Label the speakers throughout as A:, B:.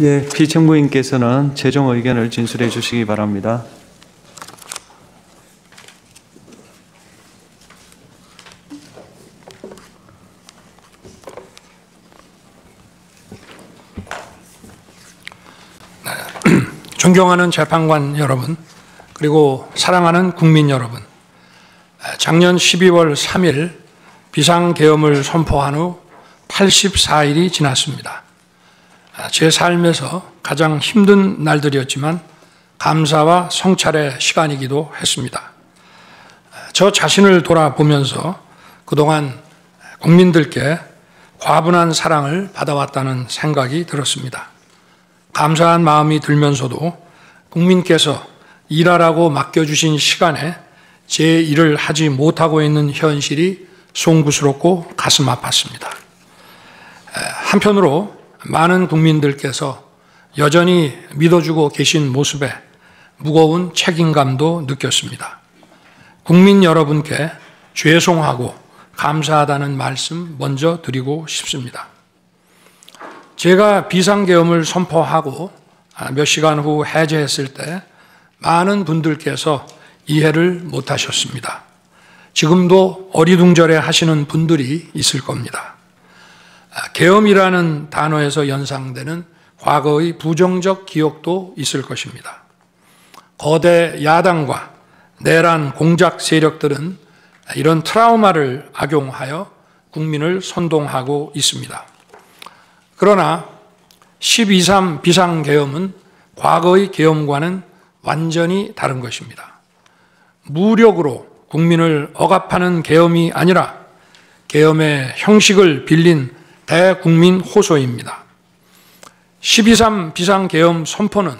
A: 예, 피청구인께서는 최종 의견을 진술해 주시기 바랍니다.
B: 존경하는 재판관 여러분, 그리고 사랑하는 국민 여러분, 작년 12월 3일 비상계엄을 선포한 후 84일이 지났습니다. 제 삶에서 가장 힘든 날들이었지만 감사와 성찰의 시간이기도 했습니다. 저 자신을 돌아보면서 그동안 국민들께 과분한 사랑을 받아왔다는 생각이 들었습니다. 감사한 마음이 들면서도 국민께서 일하라고 맡겨주신 시간에 제 일을 하지 못하고 있는 현실이 송구스럽고 가슴 아팠습니다. 한편으로 많은 국민들께서 여전히 믿어주고 계신 모습에 무거운 책임감도 느꼈습니다. 국민 여러분께 죄송하고 감사하다는 말씀 먼저 드리고 싶습니다. 제가 비상계엄을 선포하고 몇 시간 후 해제했을 때 많은 분들께서 이해를 못하셨습니다. 지금도 어리둥절해 하시는 분들이 있을 겁니다. 계엄이라는 단어에서 연상되는 과거의 부정적 기억도 있을 것입니다. 거대 야당과 내란 공작 세력들은 이런 트라우마를 악용하여 국민을 선동하고 있습니다. 그러나 12.3 비상계엄은 과거의 계엄과는 완전히 다른 것입니다. 무력으로 국민을 억압하는 계엄이 아니라 계엄의 형식을 빌린 대국민 호소입니다. 12.3 비상계엄 선포는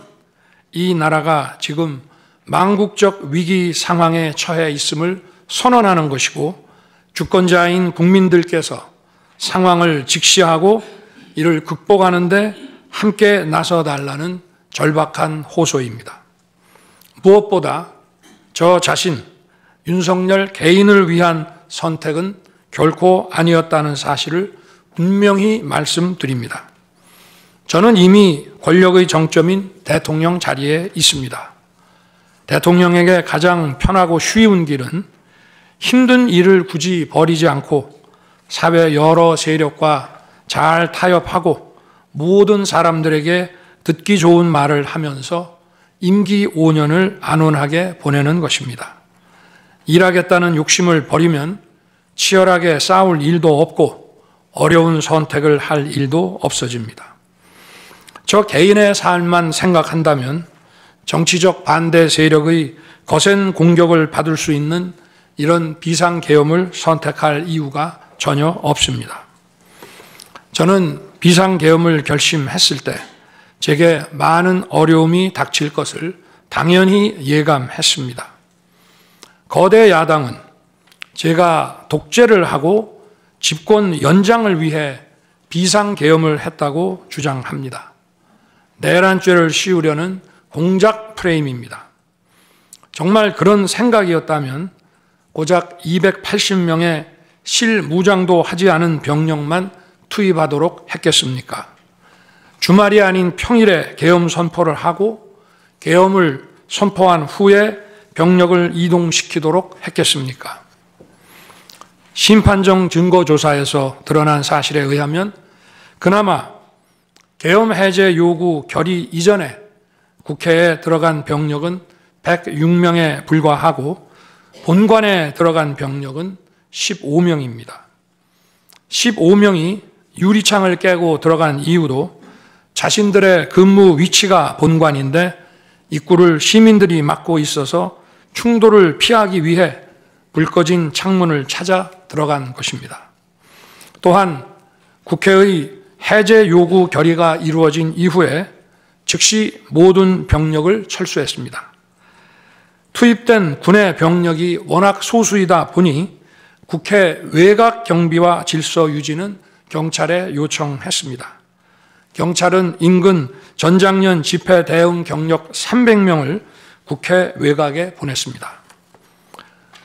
B: 이 나라가 지금 망국적 위기 상황에 처해 있음을 선언하는 것이고, 주권자인 국민들께서 상황을 직시하고 이를 극복하는 데 함께 나서달라는 절박한 호소입니다. 무엇보다 저 자신, 윤석열 개인을 위한 선택은 결코 아니었다는 사실을 분명히 말씀드립니다. 저는 이미 권력의 정점인 대통령 자리에 있습니다. 대통령에게 가장 편하고 쉬운 길은 힘든 일을 굳이 벌이지 않고 사회 여러 세력과 잘 타협하고 모든 사람들에게 듣기 좋은 말을 하면서 임기 5년을 안온하게 보내는 것입니다. 일하겠다는 욕심을 버리면 치열하게 싸울 일도 없고 어려운 선택을 할 일도 없어집니다. 저 개인의 삶만 생각한다면 정치적 반대 세력의 거센 공격을 받을 수 있는 이런 비상계엄을 선택할 이유가 전혀 없습니다. 저는 비상계엄을 결심했을 때 제게 많은 어려움이 닥칠 것을 당연히 예감했습니다. 거대 야당은 제가 독재를 하고 집권 연장을 위해 비상계엄을 했다고 주장합니다. 내란죄를 씌우려는 공작 프레임입니다. 정말 그런 생각이었다면 고작 280명의 실무장도 하지 않은 병력만 투입하도록 했겠습니까? 주말이 아닌 평일에 계엄 선포를 하고 계엄을 선포한 후에 병력을 이동시키도록 했겠습니까? 심판정 증거조사에서 드러난 사실에 의하면 그나마 계엄 해제 요구 결의 이전에 국회에 들어간 병력은 106명에 불과하고 본관에 들어간 병력은 15명입니다. 15명이 유리창을 깨고 들어간 이유도 자신들의 근무 위치가 본관인데 입구를 시민들이 막고 있어서 충돌을 피하기 위해 불 꺼진 창문을 찾아 들어간 것입니다. 또한 국회의 해제 요구 결의가 이루어진 이후에 즉시 모든 병력을 철수했습니다. 투입된 군의 병력이 워낙 소수이다 보니 국회 외곽 경비와 질서 유지는 경찰에 요청했습니다. 경찰은 인근 전장년 집회 대응 경력 300명을 국회 외곽에 보냈습니다.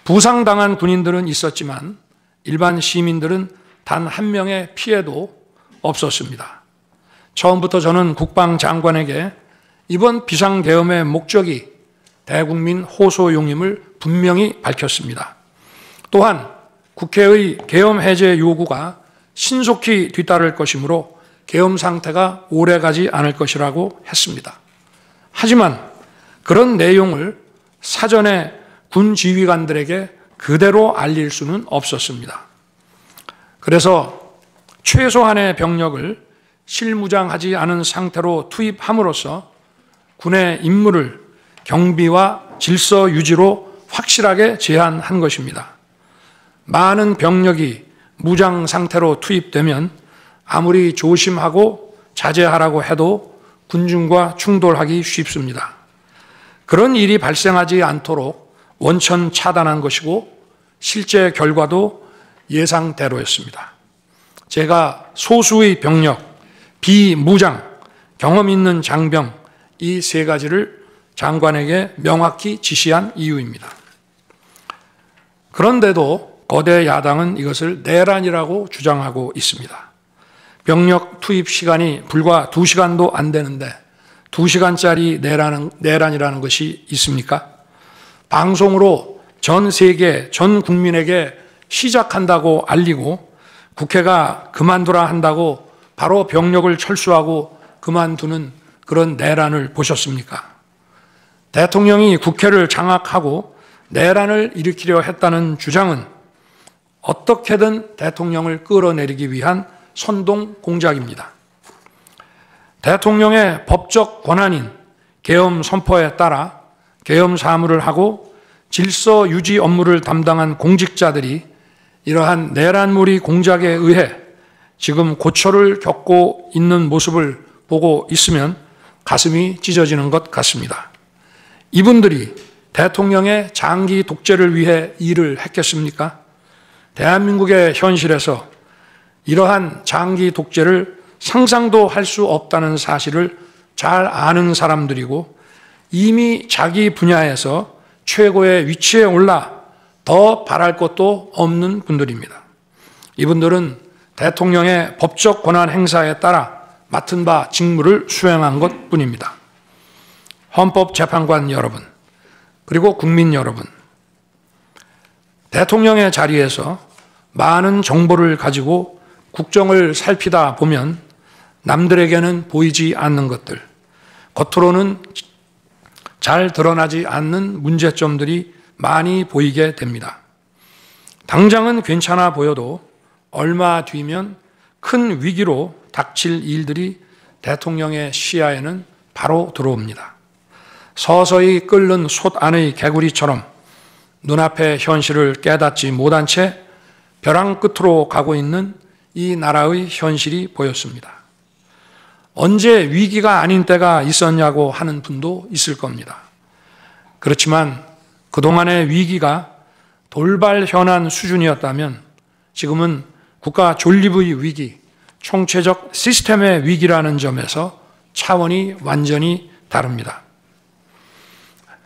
B: 부상당한 군인들은 있었지만 일반 시민들은 단 한 명의 피해도 없었습니다. 처음부터 저는 국방장관에게 이번 비상계엄의 목적이 대국민 호소용임을 분명히 밝혔습니다. 또한 국회의 계엄 해제 요구가 신속히 뒤따를 것이므로 계엄 상태가 오래가지 않을 것이라고 했습니다. 하지만 그런 내용을 사전에 군 지휘관들에게 그대로 알릴 수는 없었습니다. 그래서 최소한의 병력을 실무장하지 않은 상태로 투입함으로써 군의 임무를 경비와 질서 유지로 확실하게 제한한 것입니다. 많은 병력이 무장 상태로 투입되면 아무리 조심하고 자제하라고 해도 군중과 충돌하기 쉽습니다. 그런 일이 발생하지 않도록 원천 차단한 것이고 실제 결과도 예상대로였습니다. 제가 소수의 병력, 비무장, 경험 있는 장병 이 세 가지를 장관에게 명확히 지시한 이유입니다. 그런데도 거대 야당은 이것을 내란이라고 주장하고 있습니다. 병력 투입 시간이 불과 2시간도 안 되는데 2시간짜리 내란이라는 것이 있습니까? 방송으로 전 세계, 전 국민에게 시작한다고 알리고 국회가 그만두라 한다고 바로 병력을 철수하고 그만두는 그런 내란을 보셨습니까? 대통령이 국회를 장악하고 내란을 일으키려 했다는 주장은 어떻게든 대통령을 끌어내리기 위한 선동 공작입니다. 대통령의 법적 권한인 계엄 선포에 따라 계엄 사무를 하고 질서 유지 업무를 담당한 공직자들이 이러한 내란몰이 공작에 의해 지금 고초를 겪고 있는 모습을 보고 있으면 가슴이 찢어지는 것 같습니다. 이분들이 대통령의 장기 독재를 위해 일을 했겠습니까? 대한민국의 현실에서 이러한 장기 독재를 상상도 할 수 없다는 사실을 잘 아는 사람들이고 이미 자기 분야에서 최고의 위치에 올라 더 바랄 것도 없는 분들입니다. 이분들은 대통령의 법적 권한 행사에 따라 맡은 바 직무를 수행한 것뿐입니다. 헌법재판관 여러분, 그리고 국민 여러분, 대통령의 자리에서 많은 정보를 가지고 국정을 살피다 보면 남들에게는 보이지 않는 것들, 겉으로는 잘 드러나지 않는 문제점들이 많이 보이게 됩니다. 당장은 괜찮아 보여도 얼마 뒤면 큰 위기로 닥칠 일들이 대통령의 시야에는 바로 들어옵니다. 서서히 끓는 솥 안의 개구리처럼 눈앞의 현실을 깨닫지 못한 채 벼랑 끝으로 가고 있는 이 나라의 현실이 보였습니다. 언제 위기가 아닌 때가 있었냐고 하는 분도 있을 겁니다. 그렇지만 그동안의 위기가 돌발 현안 수준이었다면 지금은 국가 존립의 위기, 총체적 시스템의 위기라는 점에서 차원이 완전히 다릅니다.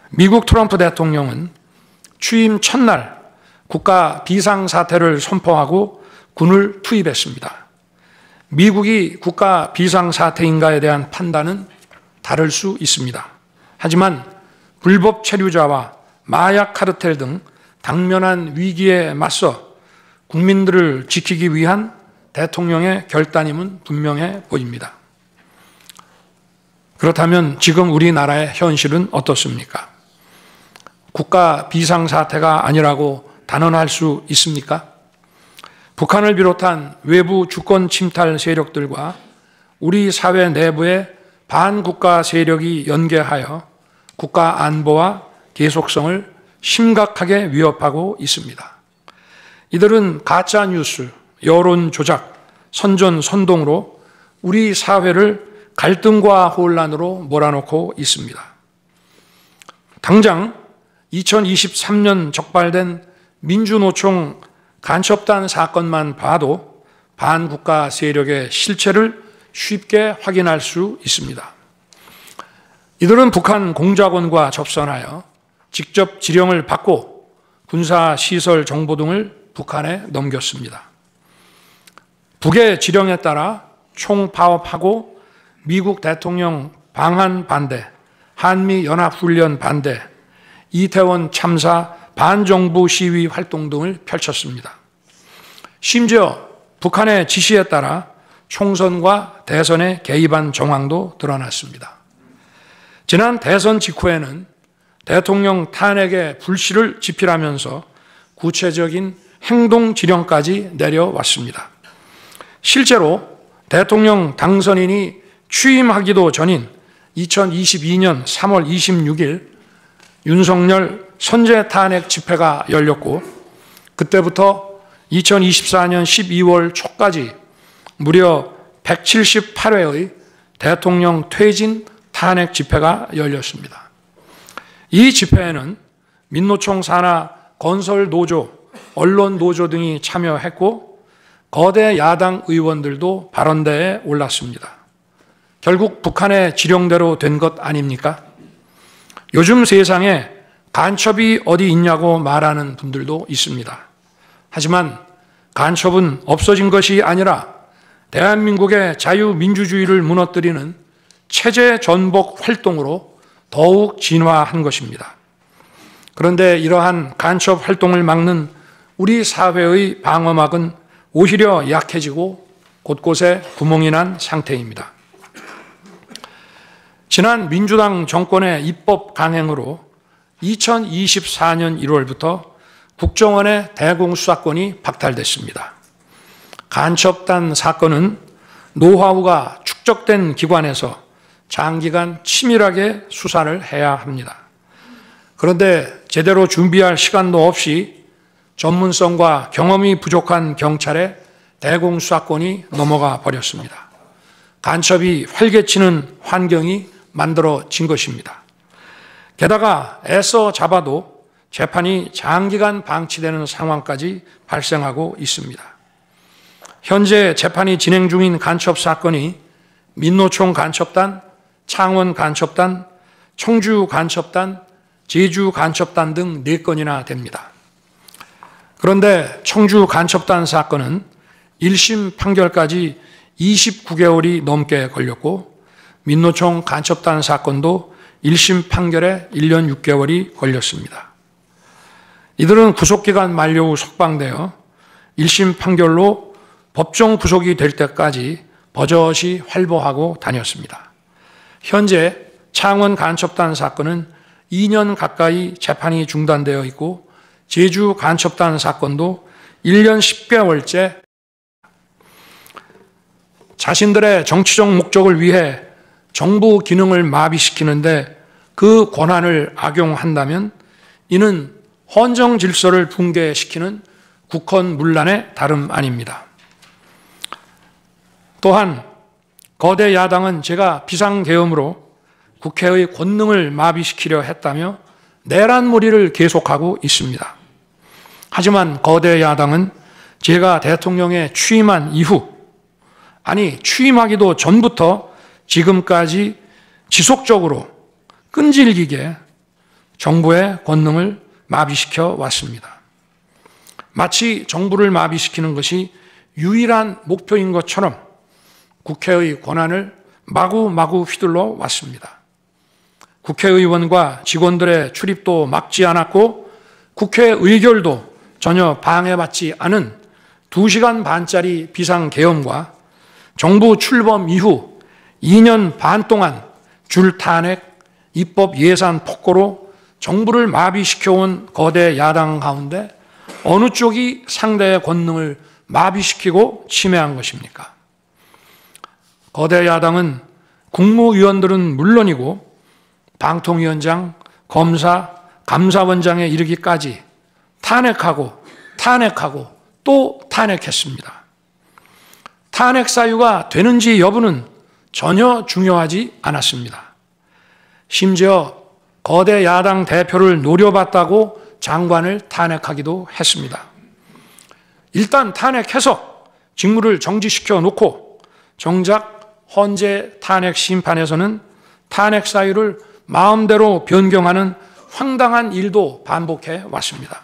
B: 미국 트럼프 대통령은 취임 첫날 국가 비상사태를 선포하고 군을 투입했습니다. 미국이 국가 비상사태인가에 대한 판단은 다를 수 있습니다. 하지만 불법 체류자와 마약 카르텔 등 당면한 위기에 맞서 국민들을 지키기 위한 대통령의 결단임은 분명해 보입니다. 그렇다면 지금 우리나라의 현실은 어떻습니까? 국가 비상사태가 아니라고 단언할 수 있습니까? 북한을 비롯한 외부 주권 침탈 세력들과 우리 사회 내부의 반국가 세력이 연계하여 국가 안보와 계속성을 심각하게 위협하고 있습니다. 이들은 가짜 뉴스, 여론 조작, 선전 선동으로 우리 사회를 갈등과 혼란으로 몰아넣고 있습니다. 당장 2023년 적발된 민주노총 간첩단 사건만 봐도 반국가 세력의 실체를 쉽게 확인할 수 있습니다. 이들은 북한 공작원과 접선하여 직접 지령을 받고 군사시설 정보 등을 북한에 넘겼습니다. 북의 지령에 따라 총파업하고 미국 대통령 방한 반대, 한미연합훈련 반대, 이태원 참사 반정부 시위 활동 등을 펼쳤습니다. 심지어 북한의 지시에 따라 총선과 대선에 개입한 정황도 드러났습니다. 지난 대선 직후에는 대통령 탄핵의 불씨를 지필하면서 구체적인 행동 지령까지 내려왔습니다. 실제로 대통령 당선인이 취임하기도 전인 2022년 3월 26일 윤석열 선제 탄핵 집회가 열렸고, 그때부터 2024년 12월 초까지 무려 178회의 대통령 퇴진 탄핵 집회가 열렸습니다. 이 집회에는 민노총 산하 건설노조, 언론노조 등이 참여했고 거대 야당 의원들도 발언대에 올랐습니다. 결국 북한의 지령대로 된 것 아닙니까? 요즘 세상에 간첩이 어디 있냐고 말하는 분들도 있습니다. 하지만 간첩은 없어진 것이 아니라 대한민국의 자유민주주의를 무너뜨리는 체제 전복 활동으로 더욱 진화한 것입니다. 그런데 이러한 간첩 활동을 막는 우리 사회의 방어막은 오히려 약해지고 곳곳에 구멍이 난 상태입니다. 지난 민주당 정권의 입법 강행으로 2024년 1월부터 국정원의 대공수사권이 박탈됐습니다. 간첩단 사건은 노하우가 축적된 기관에서 장기간 치밀하게 수사를 해야 합니다. 그런데 제대로 준비할 시간도 없이 전문성과 경험이 부족한 경찰의 대공수사권이 넘어가 버렸습니다. 간첩이 활개치는 환경이 만들어진 것입니다. 게다가 애써 잡아도 재판이 장기간 방치되는 상황까지 발생하고 있습니다. 현재 재판이 진행 중인 간첩 사건이 민노총 간첩단, 창원 간첩단, 청주 간첩단, 제주 간첩단 등 4건이나 됩니다. 그런데 청주 간첩단 사건은 1심 판결까지 29개월이 넘게 걸렸고, 민노총 간첩단 사건도 1심 판결에 1년 6개월이 걸렸습니다. 이들은 구속기간 만료 후 석방되어 1심 판결로 법정 구속이 될 때까지 버젓이 활보하고 다녔습니다. 현재 창원 간첩단 사건은 2년 가까이 재판이 중단되어 있고, 제주 간첩단 사건도 1년 10개월째 자신들의 정치적 목적을 위해 정부 기능을 마비시키는데 그 권한을 악용한다면 이는 헌정 질서를 붕괴시키는 국헌문란의 다름 아닙니다. 또한 거대 야당은 제가 비상계엄으로 국회의 권능을 마비시키려 했다며 내란몰이를 계속하고 있습니다. 하지만 거대 야당은 제가 대통령에 취임한 이후, 아니 취임하기도 전부터 지금까지 지속적으로 끈질기게 정부의 권능을 마비시켜 왔습니다. 마치 정부를 마비시키는 것이 유일한 목표인 것처럼 국회의 권한을 마구마구 휘둘러 왔습니다. 국회의원과 직원들의 출입도 막지 않았고 국회 의결도 전혀 방해받지 않은 2시간 반짜리 비상계엄과 정부 출범 이후 2년 반 동안 줄 탄핵, 입법 예산 폭거로 정부를 마비시켜온 거대 야당 가운데 어느 쪽이 상대의 권능을 마비시키고 침해한 것입니까? 거대 야당은 국무위원들은 물론이고 방통위원장, 검사, 감사원장에 이르기까지 탄핵하고 또 탄핵했습니다. 탄핵 사유가 되는지 여부는 전혀 중요하지 않았습니다. 심지어 거대 야당 대표를 노려봤다고 장관을 탄핵하기도 했습니다. 일단 탄핵해서 직무를 정지시켜 놓고 정작 헌재 탄핵 심판에서는 탄핵 사유를 마음대로 변경하는 황당한 일도 반복해 왔습니다.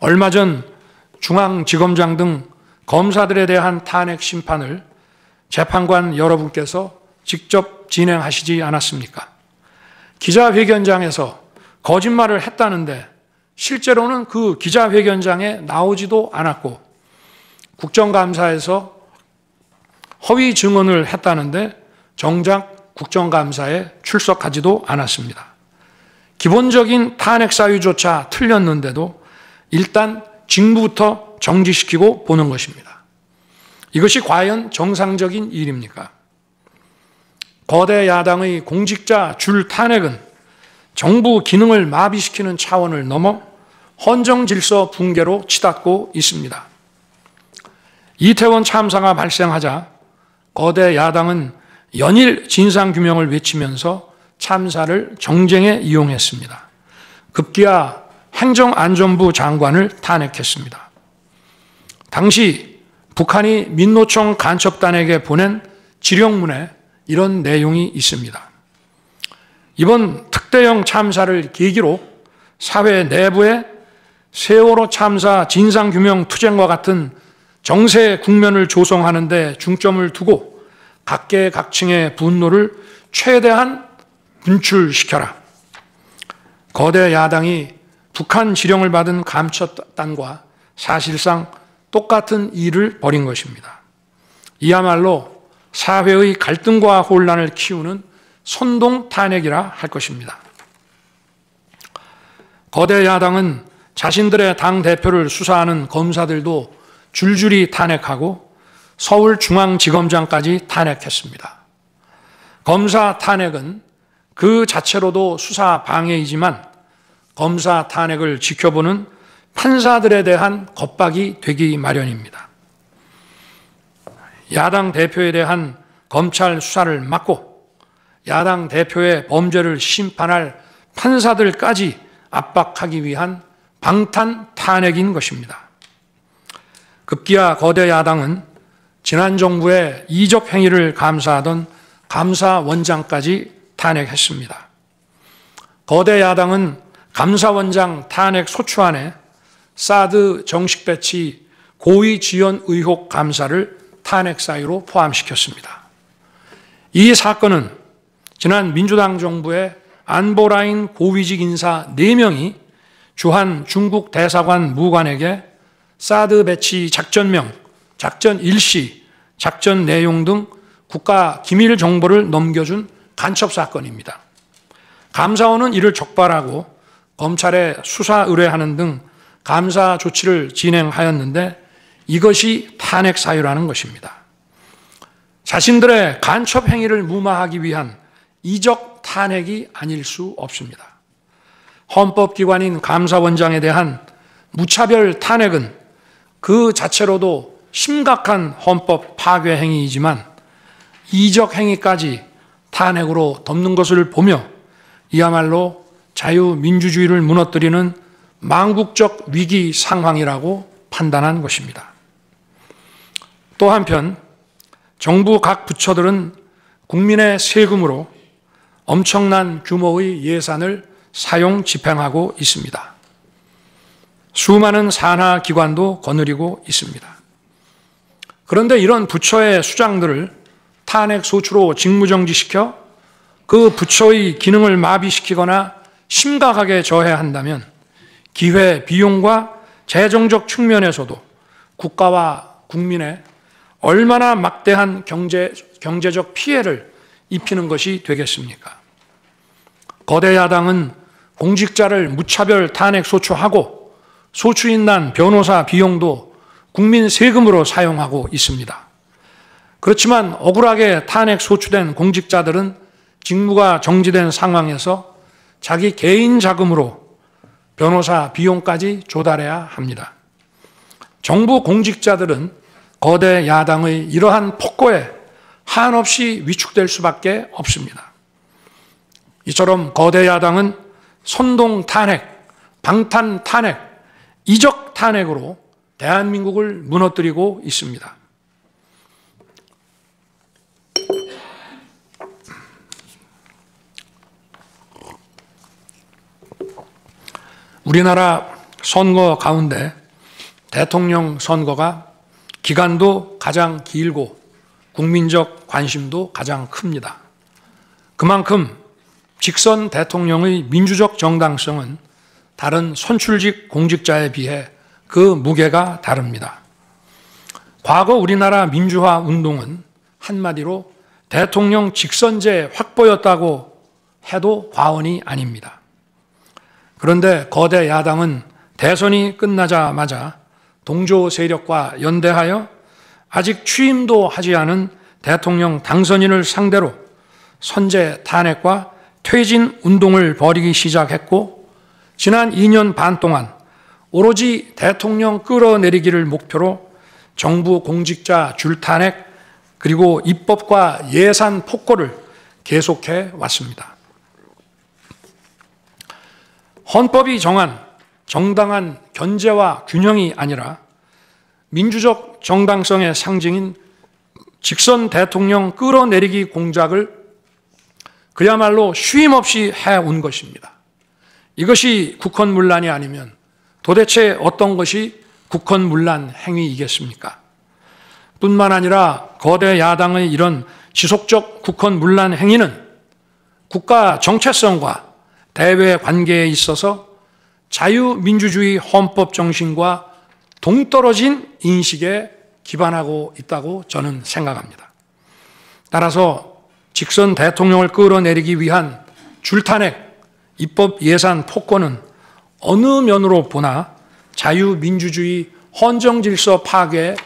B: 얼마 전 중앙지검장 등 검사들에 대한 탄핵 심판을 재판관 여러분께서 직접 진행하시지 않았습니까? 기자회견장에서 거짓말을 했다는데 실제로는 그 기자회견장에 나오지도 않았고 국정감사에서 허위 증언을 했다는데 정작 국정감사에 출석하지도 않았습니다. 기본적인 탄핵 사유조차 틀렸는데도 일단 직무부터 정지시키고 보는 것입니다. 이것이 과연 정상적인 일입니까? 거대 야당의 공직자 줄 탄핵은 정부 기능을 마비시키는 차원을 넘어 헌정질서 붕괴로 치닫고 있습니다. 이태원 참사가 발생하자 거대 야당은 연일 진상규명을 외치면서 참사를 정쟁에 이용했습니다. 급기야 행정안전부 장관을 탄핵했습니다. 당시 북한이 민노총 간첩단에게 보낸 지령문에 이런 내용이 있습니다. 이번 특대형 참사를 계기로 사회 내부에 세월호 참사 진상규명 투쟁과 같은 정세 국면을 조성하는 데 중점을 두고 각계각층의 분노를 최대한 분출시켜라. 거대 야당이 북한 지령을 받은 감첩단과 사실상 똑같은 일을 벌인 것입니다. 이야말로 사회의 갈등과 혼란을 키우는 선동 탄핵이라 할 것입니다. 거대 야당은 자신들의 당대표를 수사하는 검사들도 줄줄이 탄핵하고 서울중앙지검장까지 탄핵했습니다. 검사 탄핵은 그 자체로도 수사 방해이지만 검사 탄핵을 지켜보는 판사들에 대한 겁박이 되기 마련입니다. 야당 대표에 대한 검찰 수사를 막고 야당 대표의 범죄를 심판할 판사들까지 압박하기 위한 방탄 탄핵인 것입니다. 급기야 거대 야당은 지난 정부의 이적 행위를 감사하던 감사원장까지 탄핵했습니다. 거대 야당은 감사원장 탄핵 소추안에 사드 정식 배치 고의 지연 의혹 감사를 탄핵 사유로 포함시켰습니다. 이 사건은 지난 민주당 정부의 안보라인 고위직 인사 4명이 주한 중국 대사관 무관에게 사드 배치 작전명, 작전 일시, 작전 내용 등 국가 기밀 정보를 넘겨준 간첩 사건입니다. 감사원은 이를 적발하고 검찰에 수사 의뢰하는 등 감사 조치를 진행하였는데 이것이 탄핵 사유라는 것입니다. 자신들의 간첩 행위를 무마하기 위한 이적 탄핵이 아닐 수 없습니다. 헌법기관인 감사원장에 대한 무차별 탄핵은 그 자체로도 심각한 헌법 파괴 행위이지만 이적 행위까지 탄핵으로 덮는 것을 보며 이야말로 자유민주주의를 무너뜨리는 망국적 위기 상황이라고 판단한 것입니다. 또 한편 정부 각 부처들은 국민의 세금으로 엄청난 규모의 예산을 사용 집행하고 있습니다. 수많은 산하 기관도 거느리고 있습니다. 그런데 이런 부처의 수장들을 탄핵 소추로 직무정지시켜 그 부처의 기능을 마비시키거나 심각하게 저해한다면 기회 비용과 재정적 측면에서도 국가와 국민의 얼마나 막대한 경제적 피해를 입히는 것이 되겠습니까? 거대 야당은 공직자를 무차별 탄핵 소추하고 소추인 난 변호사 비용도 국민 세금으로 사용하고 있습니다. 그렇지만 억울하게 탄핵 소추된 공직자들은 직무가 정지된 상황에서 자기 개인 자금으로 변호사 비용까지 조달해야 합니다. 정부 공직자들은 거대 야당의 이러한 폭거에 한없이 위축될 수밖에 없습니다. 이처럼 거대 야당은 선동 탄핵, 방탄 탄핵, 이적 탄핵으로 대한민국을 무너뜨리고 있습니다. 우리나라 선거 가운데 대통령 선거가 기간도 가장 길고 국민적 관심도 가장 큽니다. 그만큼 직선 대통령의 민주적 정당성은 다른 선출직 공직자에 비해 그 무게가 다릅니다. 과거 우리나라 민주화 운동은 한마디로 대통령 직선제 확보였다고 해도 과언이 아닙니다. 그런데 거대 야당은 대선이 끝나자마자 동조 세력과 연대하여 아직 취임도 하지 않은 대통령 당선인을 상대로 선제 탄핵과 퇴진 운동을 벌이기 시작했고, 지난 2년 반 동안 오로지 대통령 끌어내리기를 목표로 정부 공직자 줄탄핵 그리고 입법과 예산 폭거를 계속해 왔습니다. 헌법이 정한 정당한 견제와 균형이 아니라 민주적 정당성의 상징인 직선 대통령 끌어내리기 공작을 그야말로 쉼 없이 해온 것입니다. 이것이 국헌문란이 아니면 도대체 어떤 것이 국헌문란 행위이겠습니까? 뿐만 아니라 거대 야당의 이런 지속적 국헌문란 행위는 국가 정체성과 대외 관계에 있어서 자유민주주의 헌법 정신과 동떨어진 인식에 기반하고 있다고 저는 생각합니다. 따라서 직선 대통령을 끌어내리기 위한 줄탄핵, 입법 예산 폭거는 어느 면으로 보나 자유민주주의 헌정질서 파괴에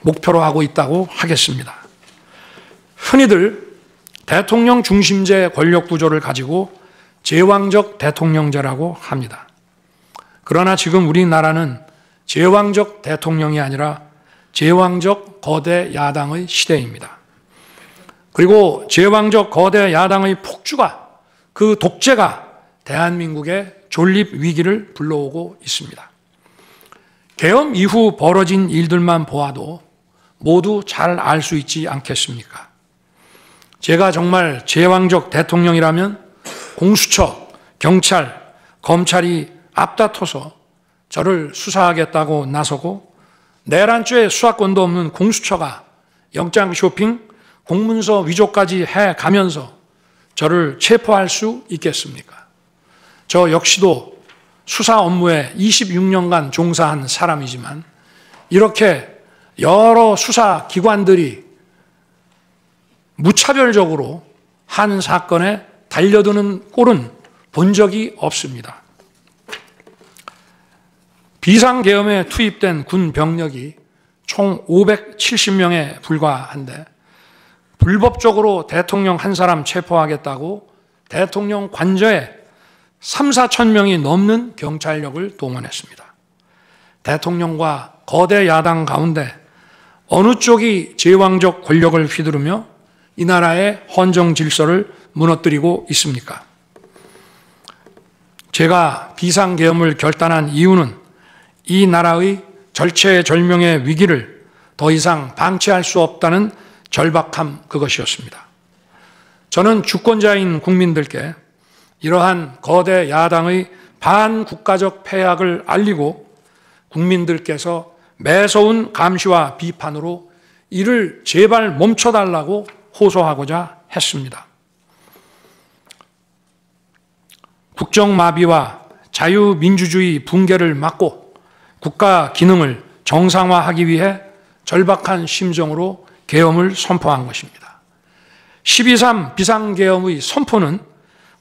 B: 목표로 하고 있다고 하겠습니다. 흔히들 대통령 중심제 권력 구조를 가지고 제왕적 대통령제라고 합니다. 그러나 지금 우리나라는 제왕적 대통령이 아니라 제왕적 거대 야당의 시대입니다. 그리고 제왕적 거대 야당의 폭주가, 그 독재가 대한민국의 존립 위기를 불러오고 있습니다. 계엄 이후 벌어진 일들만 보아도 모두 잘 알 수 있지 않겠습니까? 제가 정말 제왕적 대통령이라면 공수처, 경찰, 검찰이 앞다퉈서 저를 수사하겠다고 나서고 내란죄 수사권도 없는 공수처가 영장 쇼핑, 공문서 위조까지 해가면서 저를 체포할 수 있겠습니까? 저 역시도 수사 업무에 26년간 종사한 사람이지만 이렇게 여러 수사기관들이 무차별적으로 한 사건에 달려드는 꼴은 본 적이 없습니다. 비상계엄에 투입된 군 병력이 총 570명에 불과한데 불법적으로 대통령 한 사람 체포하겠다고 대통령 관저에 3, 4천 명이 넘는 경찰력을 동원했습니다. 대통령과 거대 야당 가운데 어느 쪽이 제왕적 권력을 휘두르며 이 나라의 헌정 질서를 무너뜨리고 있습니까? 제가 비상계엄을 결단한 이유는 이 나라의 절체절명의 위기를 더 이상 방치할 수 없다는 절박함 그것이었습니다. 저는 주권자인 국민들께 이러한 거대 야당의 반국가적 패악을 알리고 국민들께서 매서운 감시와 비판으로 이를 제발 멈춰달라고 호소하고자 했습니다. 국정마비와 자유민주주의 붕괴를 막고 국가 기능을 정상화하기 위해 절박한 심정으로 계엄을 선포한 것입니다. 12.3 비상계엄의 선포는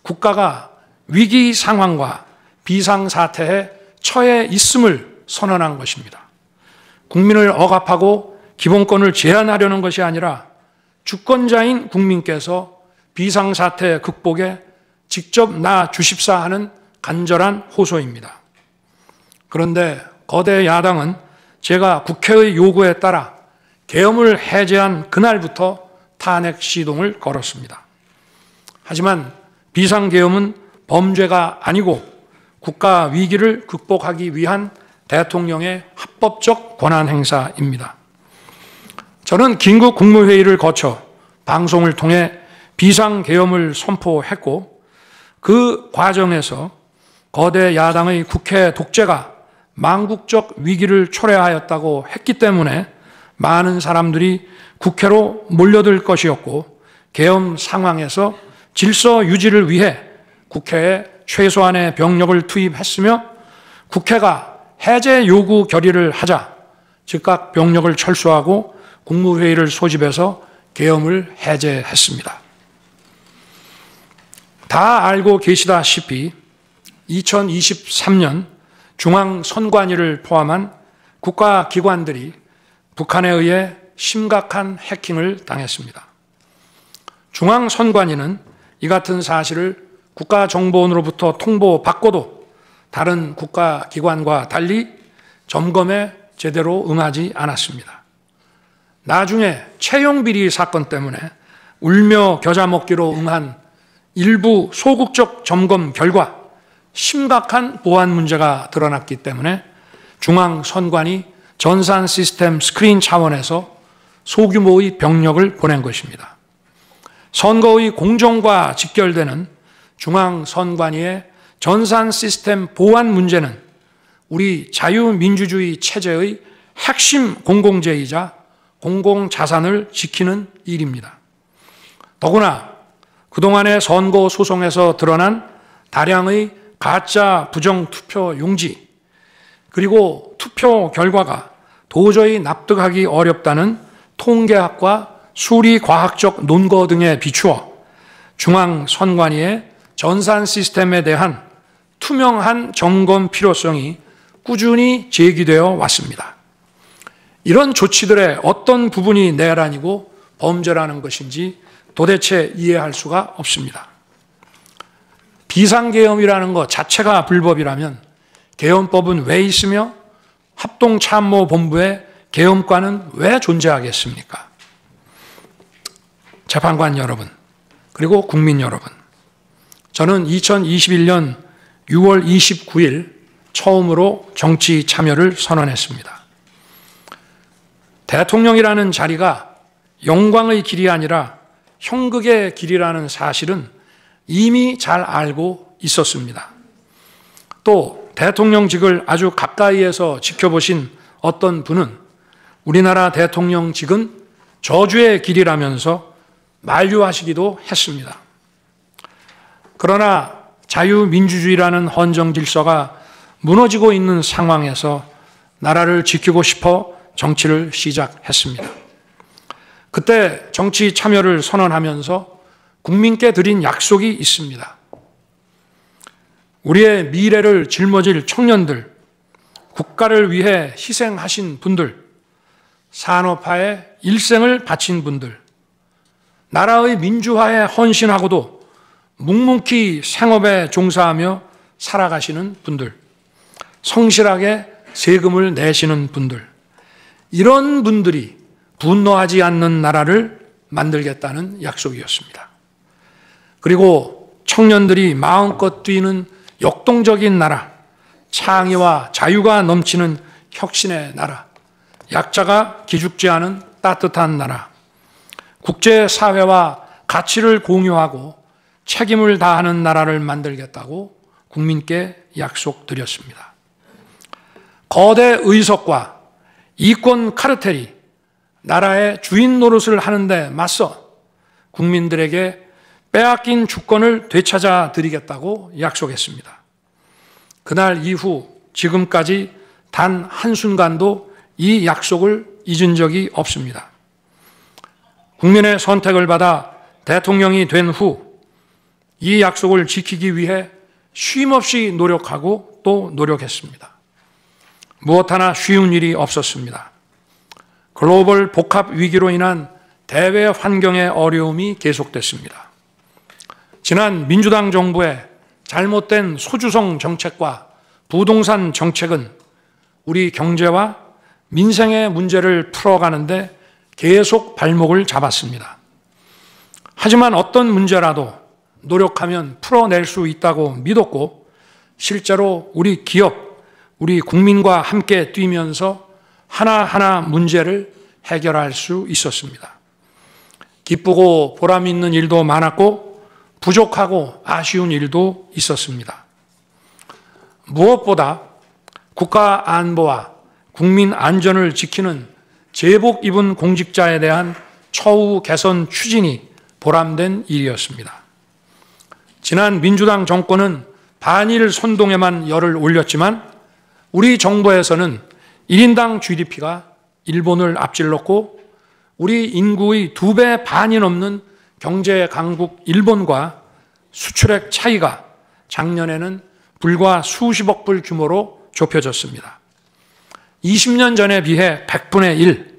B: 국가가 위기 상황과 비상사태에 처해 있음을 선언한 것입니다. 국민을 억압하고 기본권을 제한하려는 것이 아니라 주권자인 국민께서 비상사태 극복에 직접 나주십사 하는 간절한 호소입니다. 그런데 거대 야당은 제가 국회의 요구에 따라 계엄을 해제한 그날부터 탄핵 시동을 걸었습니다. 하지만 비상계엄은 범죄가 아니고 국가 위기를 극복하기 위한 대통령의 합법적 권한 행사입니다. 저는 긴급 국무회의를 거쳐 방송을 통해 비상계엄을 선포했고 그 과정에서 거대 야당의 국회 독재가 망국적 위기를 초래하였다고 했기 때문에 많은 사람들이 국회로 몰려들 것이었고 계엄 상황에서 질서 유지를 위해 국회에 최소한의 병력을 투입했으며 국회가 해제 요구 결의를 하자 즉각 병력을 철수하고 국무회의를 소집해서 계엄을 해제했습니다. 다 알고 계시다시피 2023년 중앙선관위를 포함한 국가기관들이 북한에 의해 심각한 해킹을 당했습니다. 중앙선관위는 이 같은 사실을 국가정보원으로부터 통보받고도 다른 국가기관과 달리 점검에 제대로 응하지 않았습니다. 나중에 채용비리 사건 때문에 울며 겨자 먹기로 응한 일부 소극적 점검 결과 심각한 보안 문제가 드러났기 때문에 중앙선관위 전산 시스템 스크린 차원에서 소규모의 병력을 보낸 것입니다. 선거의 공정과 직결되는 중앙선관위의 전산 시스템 보안 문제는 우리 자유민주주의 체제의 핵심 공공재이자 공공자산을 지키는 일입니다. 더구나 그동안의 선거 소송에서 드러난 다량의 가짜 부정투표 용지 그리고 투표 결과가 도저히 납득하기 어렵다는 통계학과 수리과학적 논거 등에 비추어 중앙선관위의 전산 시스템에 대한 투명한 점검 필요성이 꾸준히 제기되어 왔습니다. 이런 조치들의 어떤 부분이 내란이고 범죄라는 것인지 도대체 이해할 수가 없습니다. 비상계엄이라는 것 자체가 불법이라면 계엄법은 왜 있으며 합동참모본부의 계엄관은 왜 존재하겠습니까? 재판관 여러분, 그리고 국민 여러분, 저는 2021년 6월 29일 처음으로 정치 참여를 선언했습니다. 대통령이라는 자리가 영광의 길이 아니라 형극의 길이라는 사실은 이미 잘 알고 있었습니다. 또 대통령직을 아주 가까이에서 지켜보신 어떤 분은 우리나라 대통령직은 저주의 길이라면서 만류하시기도 했습니다. 그러나 자유민주주의라는 헌정 질서가 무너지고 있는 상황에서 나라를 지키고 싶어 정치를 시작했습니다. 그때 정치 참여를 선언하면서 국민께 드린 약속이 있습니다. 우리의 미래를 짊어질 청년들, 국가를 위해 희생하신 분들, 산업화에 일생을 바친 분들, 나라의 민주화에 헌신하고도 묵묵히 생업에 종사하며 살아가시는 분들, 성실하게 세금을 내시는 분들, 이런 분들이 분노하지 않는 나라를 만들겠다는 약속이었습니다. 그리고 청년들이 마음껏 뛰는 역동적인 나라, 창의와 자유가 넘치는 혁신의 나라, 약자가 기죽지 않은 따뜻한 나라, 국제사회와 가치를 공유하고 책임을 다하는 나라를 만들겠다고 국민께 약속드렸습니다. 거대 의석과 이권 카르텔이 나라의 주인 노릇을 하는데 맞서 국민들에게 빼앗긴 주권을 되찾아 드리겠다고 약속했습니다. 그날 이후 지금까지 단 한순간도 이 약속을 잊은 적이 없습니다. 국민의 선택을 받아 대통령이 된 후 이 약속을 지키기 위해 쉼없이 노력하고 또 노력했습니다. 무엇 하나 쉬운 일이 없었습니다. 글로벌 복합 위기로 인한 대외 환경의 어려움이 계속됐습니다. 지난 민주당 정부의 잘못된 소주성 정책과 부동산 정책은 우리 경제와 민생의 문제를 풀어가는데 계속 발목을 잡았습니다. 하지만 어떤 문제라도 노력하면 풀어낼 수 있다고 믿었고 실제로 우리 기업, 우리 국민과 함께 뛰면서 하나하나 문제를 해결할 수 있었습니다. 기쁘고 보람 있는 일도 많았고 부족하고 아쉬운 일도 있었습니다. 무엇보다 국가 안보와 국민 안전을 지키는 제복 입은 공직자에 대한 처우 개선 추진이 보람된 일이었습니다. 지난 민주당 정권은 반일 선동에만 열을 올렸지만 우리 정부에서는 1인당 GDP가 일본을 앞질렀고 우리 인구의 2배 반이 넘는 경제 강국 일본과 수출액 차이가 작년에는 불과 수십억 불 규모로 좁혀졌습니다. 20년 전에 비해 100분의 1,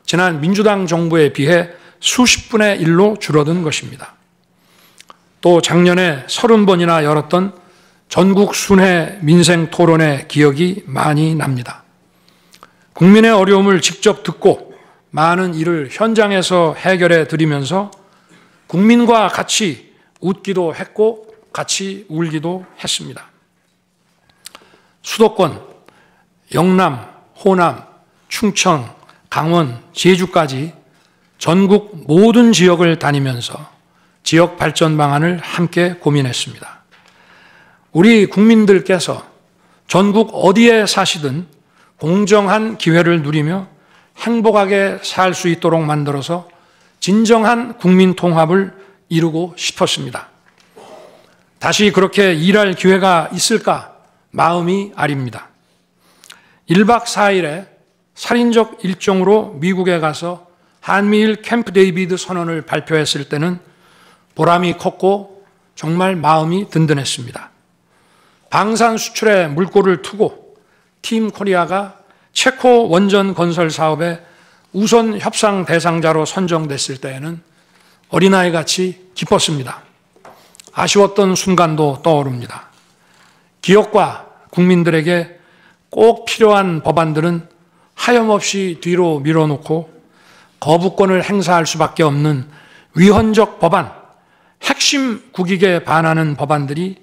B: 지난 민주당 정부에 비해 수십분의 1로 줄어든 것입니다. 또 작년에 30번이나 열었던 전국 순회 민생 토론회 기억이 많이 납니다. 국민의 어려움을 직접 듣고 많은 일을 현장에서 해결해 드리면서 국민과 같이 웃기도 했고 같이 울기도 했습니다. 수도권, 영남, 호남, 충청, 강원, 제주까지 전국 모든 지역을 다니면서 지역 발전 방안을 함께 고민했습니다. 우리 국민들께서 전국 어디에 사시든 공정한 기회를 누리며 행복하게 살 수 있도록 만들어서 진정한 국민 통합을 이루고 싶었습니다. 다시 그렇게 일할 기회가 있을까 마음이 아립니다. 1박 4일에 살인적 일정으로 미국에 가서 한미일 캠프 데이비드 선언을 발표했을 때는 보람이 컸고 정말 마음이 든든했습니다. 방산 수출에 물꼬를 트고 팀 코리아가 체코 원전 건설 사업에 우선 협상 대상자로 선정됐을 때에는 어린아이같이 기뻤습니다. 아쉬웠던 순간도 떠오릅니다. 기업과 국민들에게 꼭 필요한 법안들은 하염없이 뒤로 밀어놓고 거부권을 행사할 수밖에 없는 위헌적 법안, 핵심 국익에 반하는 법안들이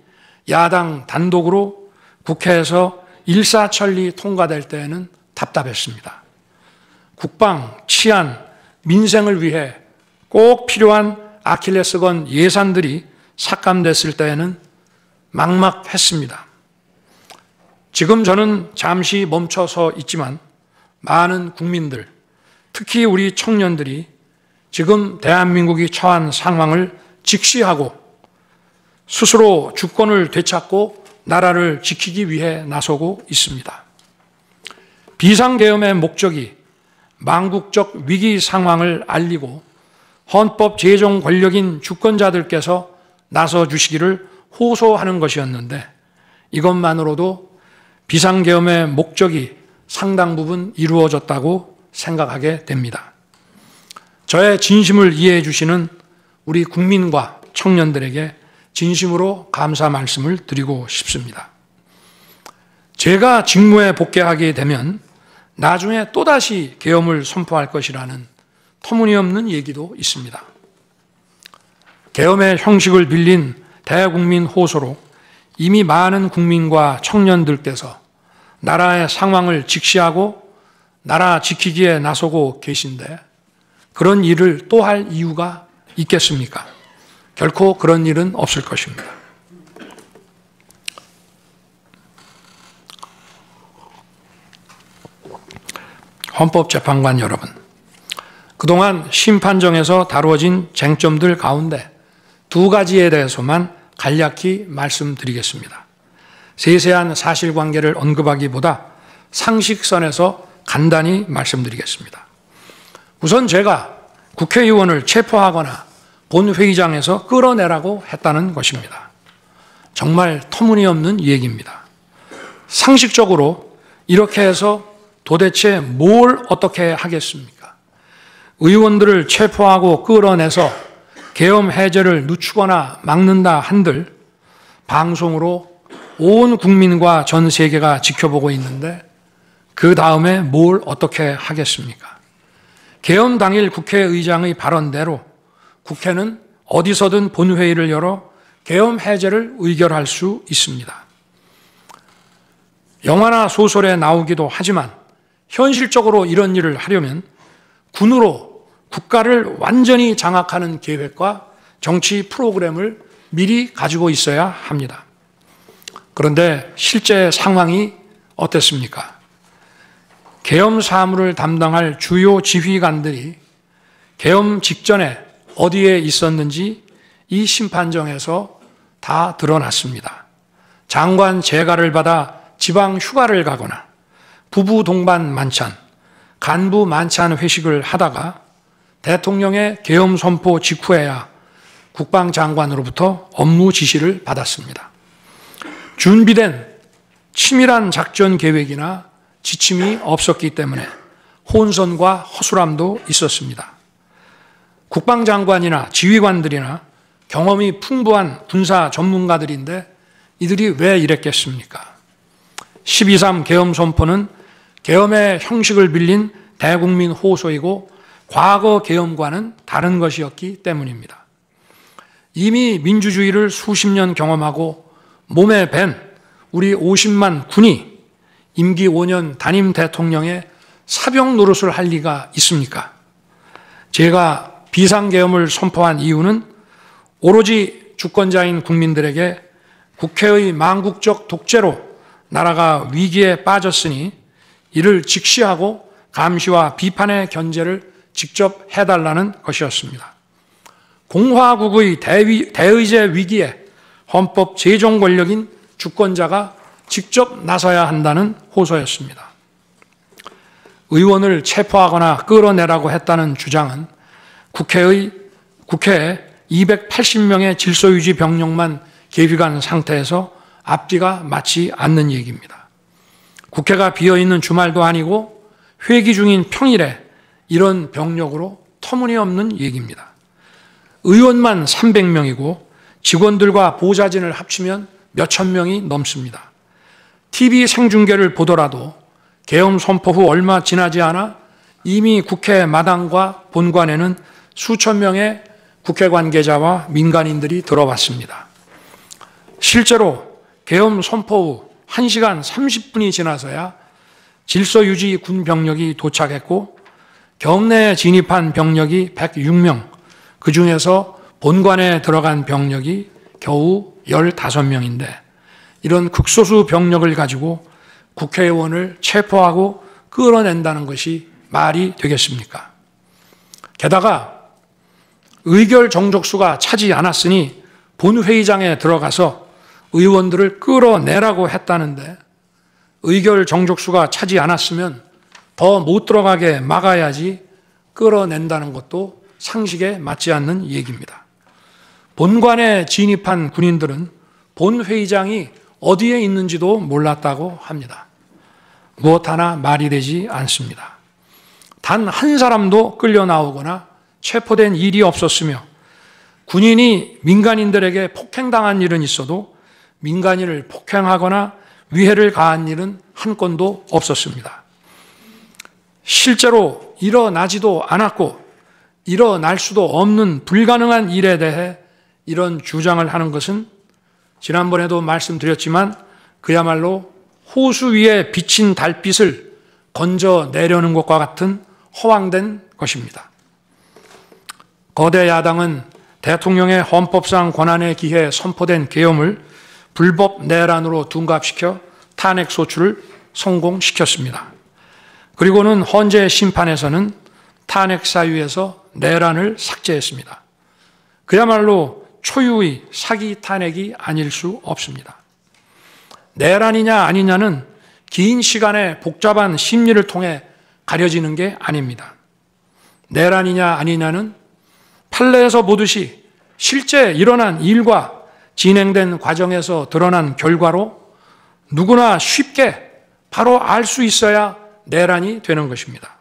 B: 야당 단독으로 국회에서 일사천리 통과될 때에는 답답했습니다. 국방, 치안, 민생을 위해 꼭 필요한 아킬레스건 예산들이 삭감됐을 때에는 막막했습니다. 지금 저는 잠시 멈춰서 있지만 많은 국민들, 특히 우리 청년들이 지금 대한민국이 처한 상황을 직시하고 스스로 주권을 되찾고 나라를 지키기 위해 나서고 있습니다. 비상계엄의 목적이 망국적 위기 상황을 알리고 헌법 제정 권력인 주권자들께서 나서 주시기를 호소하는 것이었는데 이것만으로도 비상계엄의 목적이 상당 부분 이루어졌다고 생각하게 됩니다. 저의 진심을 이해해 주시는 우리 국민과 청년들에게 진심으로 감사 말씀을 드리고 싶습니다. 제가 직무에 복귀하게 되면 나중에 또다시 계엄을 선포할 것이라는 터무니없는 얘기도 있습니다. 계엄의 형식을 빌린 대국민 호소로 이미 많은 국민과 청년들께서 나라의 상황을 직시하고 나라 지키기에 나서고 계신데 그런 일을 또 할 이유가 있겠습니까? 결코 그런 일은 없을 것입니다. 헌법재판관 여러분, 그동안 심판정에서 다루어진 쟁점들 가운데 2가지에 대해서만 간략히 말씀드리겠습니다. 세세한 사실관계를 언급하기보다 상식선에서 간단히 말씀드리겠습니다. 우선 제가 국회의원을 체포하거나 본회의장에서 끌어내라고 했다는 것입니다. 정말 터무니없는 얘기입니다. 상식적으로 이렇게 해서 도대체 뭘 어떻게 하겠습니까? 의원들을 체포하고 끌어내서 계엄 해제를 늦추거나 막는다 한들 방송으로 온 국민과 전 세계가 지켜보고 있는데 그 다음에 뭘 어떻게 하겠습니까? 계엄 당일 국회의장의 발언대로 국회는 어디서든 본회의를 열어 계엄 해제를 의결할 수 있습니다. 영화나 소설에 나오기도 하지만 현실적으로 이런 일을 하려면 군으로 국가를 완전히 장악하는 계획과 정치 프로그램을 미리 가지고 있어야 합니다. 그런데 실제 상황이 어땠습니까? 계엄 사무를 담당할 주요 지휘관들이 계엄 직전에 어디에 있었는지 이 심판정에서 다 드러났습니다. 장관 재가를 받아 지방 휴가를 가거나 부부 동반 만찬, 간부 만찬 회식을 하다가 대통령의 계엄 선포 직후에야 국방장관으로부터 업무 지시를 받았습니다. 준비된 치밀한 작전 계획이나 지침이 없었기 때문에 혼선과 허술함도 있었습니다. 국방장관이나 지휘관들이나 경험이 풍부한 군사 전문가들인데 이들이 왜 이랬겠습니까? 12.3 계엄 선포는 계엄의 형식을 빌린 대국민 호소이고 과거 계엄과는 다른 것이었기 때문입니다. 이미 민주주의를 수십 년 경험하고 몸에 밴 우리 50만 군이 임기 5년 단임 대통령의 사병 노릇을 할 리가 있습니까? 제가 비상계엄을 선포한 이유는 오로지 주권자인 국민들에게 국회의 망국적 독재로 나라가 위기에 빠졌으니 이를 직시하고 감시와 비판의 견제를 직접 해달라는 것이었습니다. 공화국의 대의제 위기에 헌법 제정 권력인 주권자가 직접 나서야 한다는 호소였습니다. 의원을 체포하거나 끌어내라고 했다는 주장은 국회에 280명의 질서유지 병력만 계비간 상태에서 앞뒤가 맞지 않는 얘기입니다. 국회가 비어있는 주말도 아니고 회기 중인 평일에 이런 병력으로 터무니없는 얘기입니다. 의원만 300명이고 직원들과 보좌진을 합치면 몇천 명이 넘습니다. TV 생중계를 보더라도 계엄 선포 후 얼마 지나지 않아 이미 국회 마당과 본관에는 수천 명의 국회 관계자와 민간인들이 들어왔습니다. 실제로 계엄 선포 후 1시간 30분이 지나서야 질서유지 군 병력이 도착했고 경내에 진입한 병력이 106명, 그 중에서 본관에 들어간 병력이 겨우 15명인데 이런 극소수 병력을 가지고 국회의원을 체포하고 끌어낸다는 것이 말이 되겠습니까? 게다가 의결 정족수가 차지 않았으니 본회의장에 들어가서 의원들을 끌어내라고 했다는데 의결 정족수가 차지 않았으면 더 못 들어가게 막아야지 끌어낸다는 것도 상식에 맞지 않는 얘기입니다. 본관에 진입한 군인들은 본회의장이 어디에 있는지도 몰랐다고 합니다. 무엇 하나 말이 되지 않습니다. 단 한 사람도 끌려 나오거나 체포된 일이 없었으며 군인이 민간인들에게 폭행당한 일은 있어도 민간인을 폭행하거나 위해를 가한 일은 한 건도 없었습니다. 실제로 일어나지도 않았고 일어날 수도 없는 불가능한 일에 대해 이런 주장을 하는 것은 지난번에도 말씀드렸지만 그야말로 호수 위에 비친 달빛을 건져내려는 것과 같은 허황된 것입니다. 거대 야당은 대통령의 헌법상 권한에 기해 선포된 계엄을 불법 내란으로 둔갑시켜 탄핵 소추를 성공시켰습니다. 그리고는 헌재 심판에서는 탄핵 사유에서 내란을 삭제했습니다. 그야말로 초유의 사기 탄핵이 아닐 수 없습니다. 내란이냐 아니냐는 긴 시간의 복잡한 심리를 통해 가려지는 게 아닙니다. 내란이냐 아니냐는 판례에서 보듯이 실제 일어난 일과 진행된 과정에서 드러난 결과로 누구나 쉽게 바로 알 수 있어야 내란이 되는 것입니다.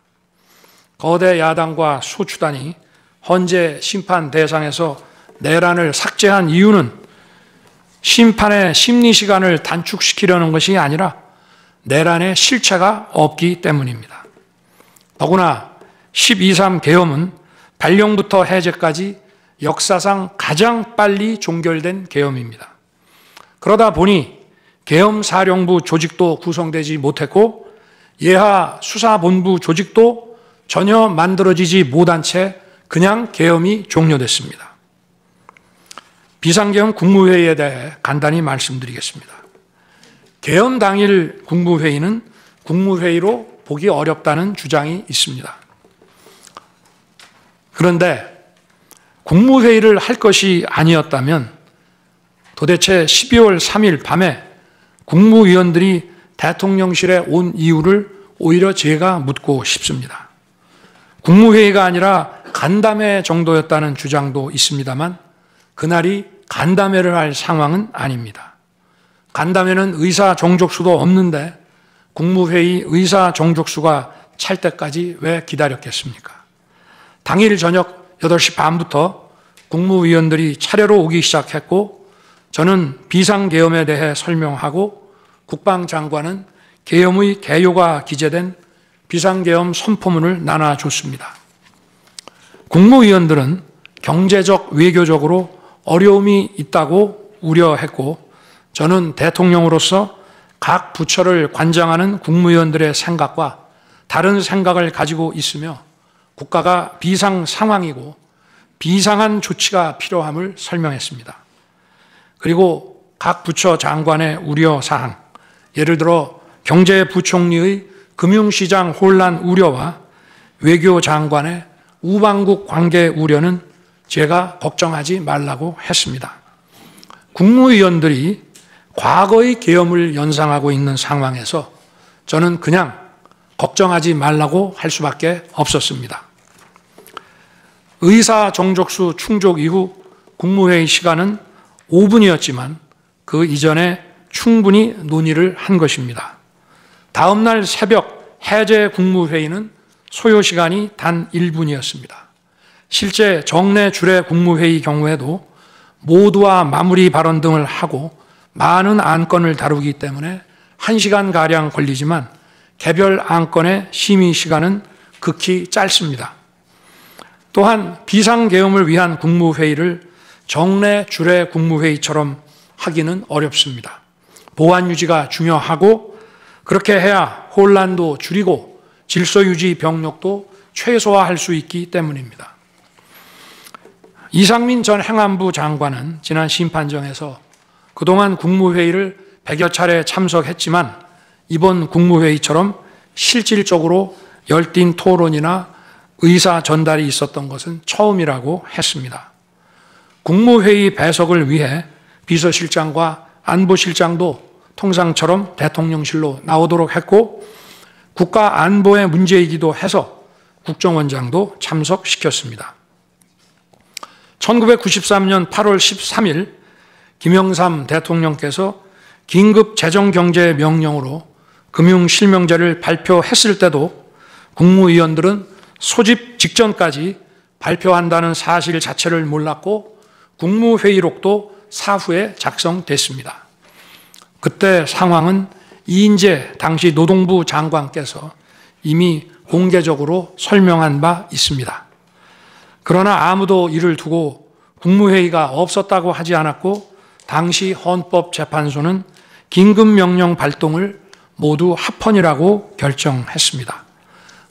B: 거대 야당과 소추단이 헌재 심판 대상에서 내란을 삭제한 이유는 심판의 심리 시간을 단축시키려는 것이 아니라 내란의 실체가 없기 때문입니다. 더구나 12.3 계엄은 발령부터 해제까지 역사상 가장 빨리 종결된 계엄입니다. 그러다 보니 계엄사령부 조직도 구성되지 못했고 예하 수사본부 조직도 전혀 만들어지지 못한 채 그냥 계엄이 종료됐습니다. 비상계엄 국무회의에 대해 간단히 말씀드리겠습니다. 계엄 당일 국무회의는 국무회의로 보기 어렵다는 주장이 있습니다. 그런데 국무회의를 할 것이 아니었다면 도대체 12월 3일 밤에 국무위원들이 대통령실에 온 이유를 오히려 제가 묻고 싶습니다. 국무회의가 아니라 간담회 정도였다는 주장도 있습니다만 그날이 간담회를 할 상황은 아닙니다. 간담회는 의사 정족수도 없는데 국무회의 의사 정족수가 찰 때까지 왜 기다렸겠습니까? 당일 저녁 8시 반부터 국무위원들이 차례로 오기 시작했고 저는 비상계엄에 대해 설명하고 국방장관은 계엄의 개요가 기재된 비상계엄 선포문을 나눠줬습니다. 국무위원들은 경제적, 외교적으로 어려움이 있다고 우려했고 저는 대통령으로서 각 부처를 관장하는 국무위원들의 생각과 다른 생각을 가지고 있으며 국가가 비상 상황이고 비상한 조치가 필요함을 설명했습니다. 그리고 각 부처 장관의 우려사항, 예를 들어 경제부총리의 금융시장 혼란 우려와 외교장관의 우방국 관계 우려는 제가 걱정하지 말라고 했습니다. 국무위원들이 과거의 계엄을 연상하고 있는 상황에서 저는 그냥 걱정하지 말라고 할 수밖에 없었습니다. 의사 정족수 충족 이후 국무회의 시간은 5분이었지만 그 이전에 충분히 논의를 한 것입니다. 다음 날 새벽 해제 국무회의는 소요 시간이 단 1분이었습니다. 실제 정례 주례 국무회의 경우에도 모두와 마무리 발언 등을 하고 많은 안건을 다루기 때문에 1시간가량 걸리지만 개별 안건의 심의 시간은 극히 짧습니다. 또한 비상계엄을 위한 국무회의를 정례 주례 국무회의처럼 하기는 어렵습니다. 보안 유지가 중요하고 그렇게 해야 혼란도 줄이고 질서 유지 병력도 최소화할 수 있기 때문입니다. 이상민 전 행안부 장관은 지난 심판정에서 그동안 국무회의를 100여 차례 참석했지만 이번 국무회의처럼 실질적으로 열띤 토론이나 의사 전달이 있었던 것은 처음이라고 했습니다. 국무회의 배석을 위해 비서실장과 안보실장도 통상처럼 대통령실로 나오도록 했고 국가 안보의 문제이기도 해서 국정원장도 참석시켰습니다. 1993년 8월 13일 김영삼 대통령께서 긴급 재정경제명령으로 금융실명제를 발표했을 때도 국무위원들은 소집 직전까지 발표한다는 사실 자체를 몰랐고 국무회의록도 사후에 작성됐습니다. 그때 상황은 이인재 당시 노동부 장관께서 이미 공개적으로 설명한 바 있습니다. 그러나 아무도 이를 두고 국무회의가 없었다고 하지 않았고 당시 헌법재판소는 긴급명령 발동을 모두 합헌이라고 결정했습니다.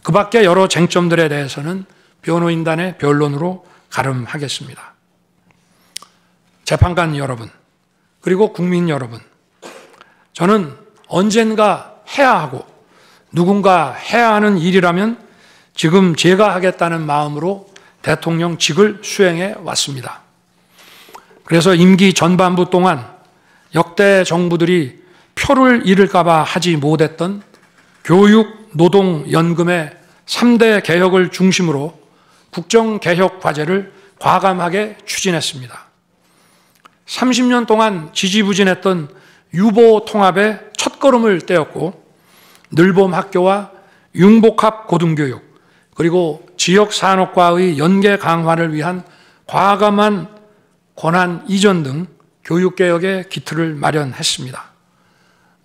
B: 그 밖에 여러 쟁점들에 대해서는 변호인단의 변론으로 가름하겠습니다. 재판관 여러분, 그리고 국민 여러분, 저는 언젠가 해야 하고 누군가 해야 하는 일이라면 지금 제가 하겠다는 마음으로 대통령직을 수행해 왔습니다. 그래서 임기 전반부 동안 역대 정부들이 표를 잃을까 봐 하지 못했던 교육, 노동, 연금의 3대 개혁을 중심으로 국정개혁 과제를 과감하게 추진했습니다. 30년 동안 지지부진했던 유보 통합의 첫걸음을 떼었고 늘봄 학교와 융복합 고등교육 그리고 지역산업과의 연계 강화를 위한 과감한 권한 이전 등 교육개혁의 기틀을 마련했습니다.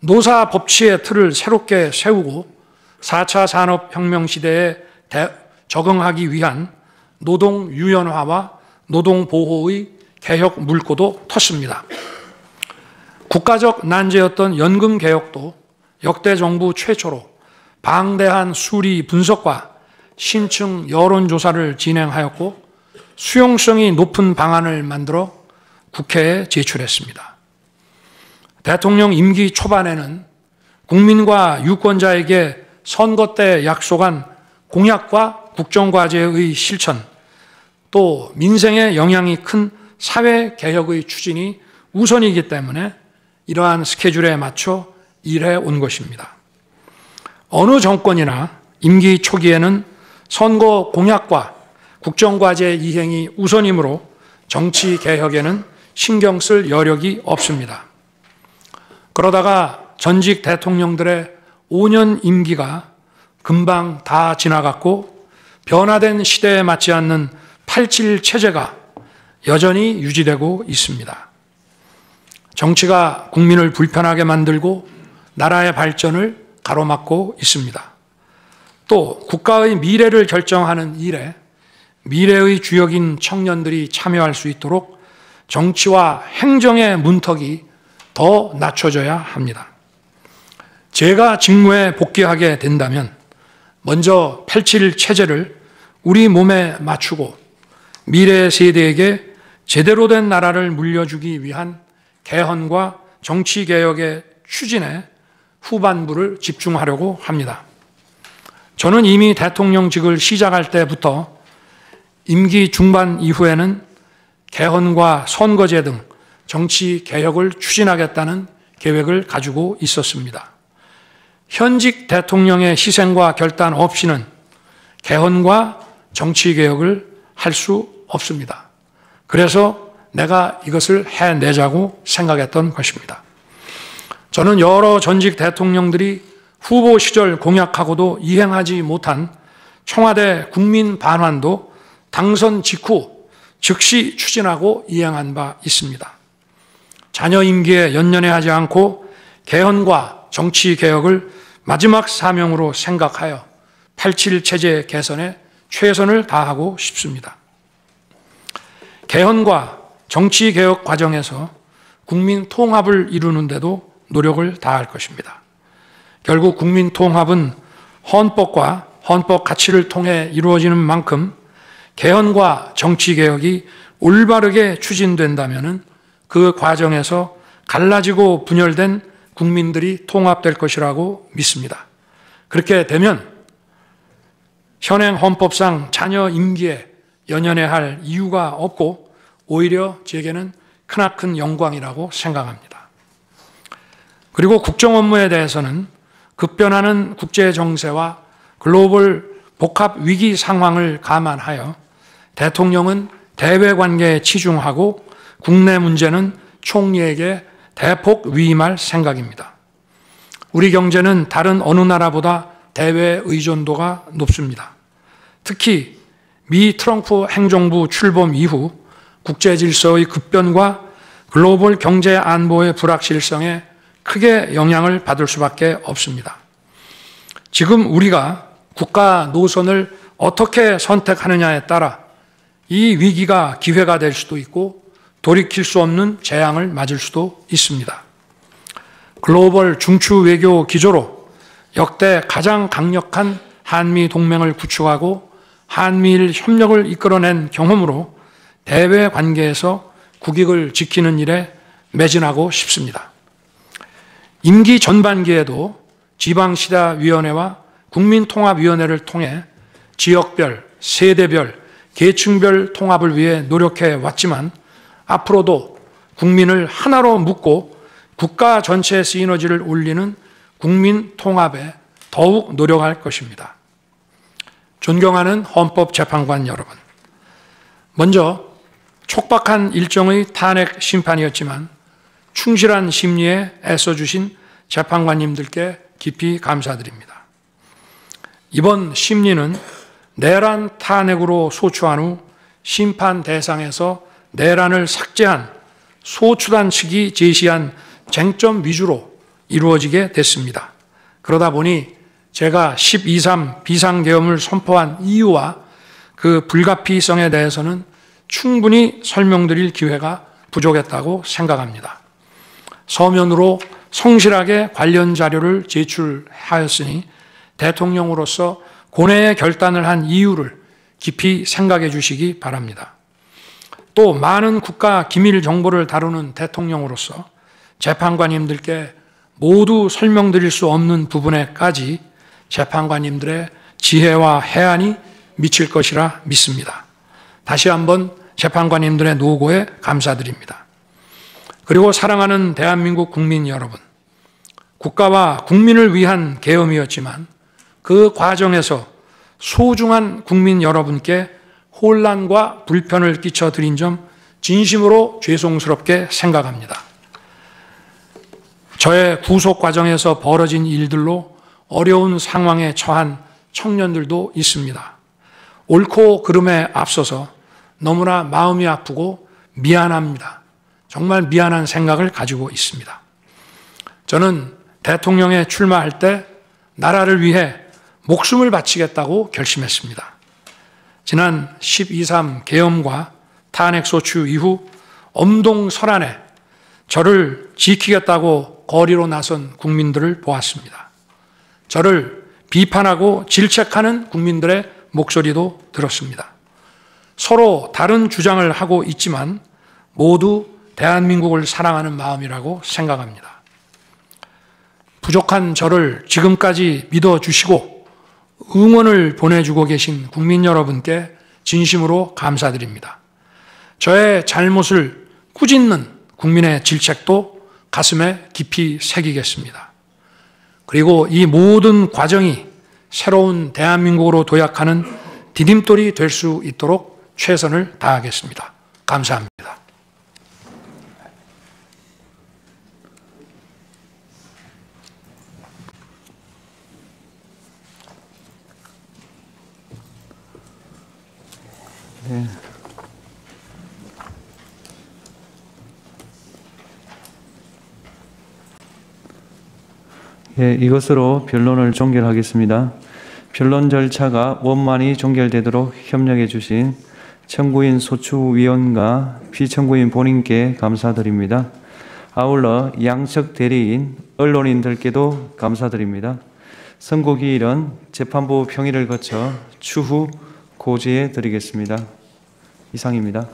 B: 노사 법치의 틀을 새롭게 세우고 4차 산업혁명 시대에 적응하기 위한 노동 유연화와 노동 보호의 개혁 물꼬도 텄습니다. 국가적 난제였던 연금 개혁도 역대 정부 최초로 방대한 수리 분석과 심층 여론조사를 진행하였고 수용성이 높은 방안을 만들어 국회에 제출했습니다. 대통령 임기 초반에는 국민과 유권자에게 선거 때 약속한 공약과 국정과제의 실천, 또 민생에 영향이 큰 사회개혁의 추진이 우선이기 때문에 이러한 스케줄에 맞춰 일해 온 것입니다. 어느 정권이나 임기 초기에는 선거 공약과 국정과제 이행이 우선이므로 정치개혁에는 신경 쓸 여력이 없습니다. 그러다가 전직 대통령들의 5년 임기가 금방 다 지나갔고 변화된 시대에 맞지 않는 87 체제가 여전히 유지되고 있습니다. 정치가 국민을 불편하게 만들고 나라의 발전을 가로막고 있습니다. 또 국가의 미래를 결정하는 일에 미래의 주역인 청년들이 참여할 수 있도록 정치와 행정의 문턱이 더 낮춰져야 합니다. 제가 직무에 복귀하게 된다면 먼저 87 체제를 우리 몸에 맞추고 미래 세대에게 제대로 된 나라를 물려주기 위한 개헌과 정치개혁의 추진에 후반부를 집중하려고 합니다. 저는 이미 대통령직을 시작할 때부터 임기 중반 이후에는 개헌과 선거제 등 정치개혁을 추진하겠다는 계획을 가지고 있었습니다. 현직 대통령의 희생과 결단 없이는 개헌과 정치개혁을 할 수 없습니다. 그래서 내가 이것을 해내자고 생각했던 것입니다. 저는 여러 전직 대통령들이 후보 시절 공약하고도 이행하지 못한 청와대 국민 반환도 당선 직후 즉시 추진하고 이행한 바 있습니다. 자녀 임기에 연연해하지 않고 개헌과 정치개혁을 마지막 사명으로 생각하여 87 체제 개선에 최선을 다하고 싶습니다. 개헌과 정치개혁 과정에서 국민 통합을 이루는 데도 노력을 다할 것입니다. 결국 국민 통합은 헌법과 헌법 가치를 통해 이루어지는 만큼 개헌과 정치개혁이 올바르게 추진된다면 그 과정에서 갈라지고 분열된 국민들이 통합될 것이라고 믿습니다. 그렇게 되면 현행 헌법상 자녀 임기에 연연해야 할 이유가 없고 오히려 제게는 크나큰 영광이라고 생각합니다. 그리고 국정 업무에 대해서는 급변하는 국제 정세와 글로벌 복합 위기 상황을 감안하여 대통령은 대외 관계에 치중하고 국내 문제는 총리에게 대폭 위임할 생각입니다. 우리 경제는 다른 어느 나라보다 대외 의존도가 높습니다. 특히 미 트럼프 행정부 출범 이후 국제 질서의 급변과 글로벌 경제 안보의 불확실성에 크게 영향을 받을 수밖에 없습니다. 지금 우리가 국가 노선을 어떻게 선택하느냐에 따라 이 위기가 기회가 될 수도 있고 돌이킬 수 없는 재앙을 맞을 수도 있습니다. 글로벌 중추 외교 기조로 역대 가장 강력한 한미 동맹을 구축하고 한미일 협력을 이끌어낸 경험으로 대외 관계에서 국익을 지키는 일에 매진하고 싶습니다. 임기 전반기에도 지방시다위원회와 국민통합위원회를 통해 지역별, 세대별, 계층별 통합을 위해 노력해 왔지만 앞으로도 국민을 하나로 묶고 국가 전체의 시너지를 올리는 국민 통합에 더욱 노력할 것입니다. 존경하는 헌법재판관 여러분, 먼저 촉박한 일정의 탄핵 심판이었지만 충실한 심리에 애써주신 재판관님들께 깊이 감사드립니다. 이번 심리는 내란 탄핵으로 소추한 후 심판 대상에서 내란을 삭제한 소추단 측이 제시한 쟁점 위주로 이루어지게 됐습니다. 그러다 보니 제가 12.3 비상계엄을 선포한 이유와 그 불가피성에 대해서는 충분히 설명드릴 기회가 부족했다고 생각합니다. 서면으로 성실하게 관련 자료를 제출하였으니 대통령으로서 고뇌의 결단을 한 이유를 깊이 생각해 주시기 바랍니다. 또 많은 국가 기밀 정보를 다루는 대통령으로서 재판관님들께 모두 설명드릴 수 없는 부분에까지 재판관님들의 지혜와 해안이 미칠 것이라 믿습니다. 다시 한번 재판관님들의 노고에 감사드립니다. 그리고 사랑하는 대한민국 국민 여러분, 국가와 국민을 위한 계엄이었지만 그 과정에서 소중한 국민 여러분께 혼란과 불편을 끼쳐드린 점 진심으로 죄송스럽게 생각합니다. 저의 구속 과정에서 벌어진 일들로 어려운 상황에 처한 청년들도 있습니다. 옳고 그름에 앞서서 너무나 마음이 아프고 미안합니다. 정말 미안한 생각을 가지고 있습니다. 저는 대통령에 출마할 때 나라를 위해 목숨을 바치겠다고 결심했습니다. 지난 12.3 계엄과 탄핵소추 이후 엄동설안에 저를 지키겠다고 거리로 나선 국민들을 보았습니다. 저를 비판하고 질책하는 국민들의 목소리도 들었습니다. 서로 다른 주장을 하고 있지만 모두 대한민국을 사랑하는 마음이라고 생각합니다. 부족한 저를 지금까지 믿어주시고 응원을 보내주고 계신 국민 여러분께 진심으로 감사드립니다. 저의 잘못을 꾸짖는 국민의 질책도 가슴에 깊이 새기겠습니다. 그리고 이 모든 과정이 새로운 대한민국으로 도약하는 디딤돌이 될 수 있도록 최선을 다하겠습니다. 감사합니다.
A: 네. 예, 이것으로 변론을 종결하겠습니다. 변론 절차가 원만히 종결되도록 협력해 주신 청구인 소추위원과 피청구인 본인께 감사드립니다. 아울러 양측 대리인, 언론인들께도 감사드립니다. 선고기일은 재판부 평의를 거쳐 추후 고지해 드리겠습니다. 이상입니다.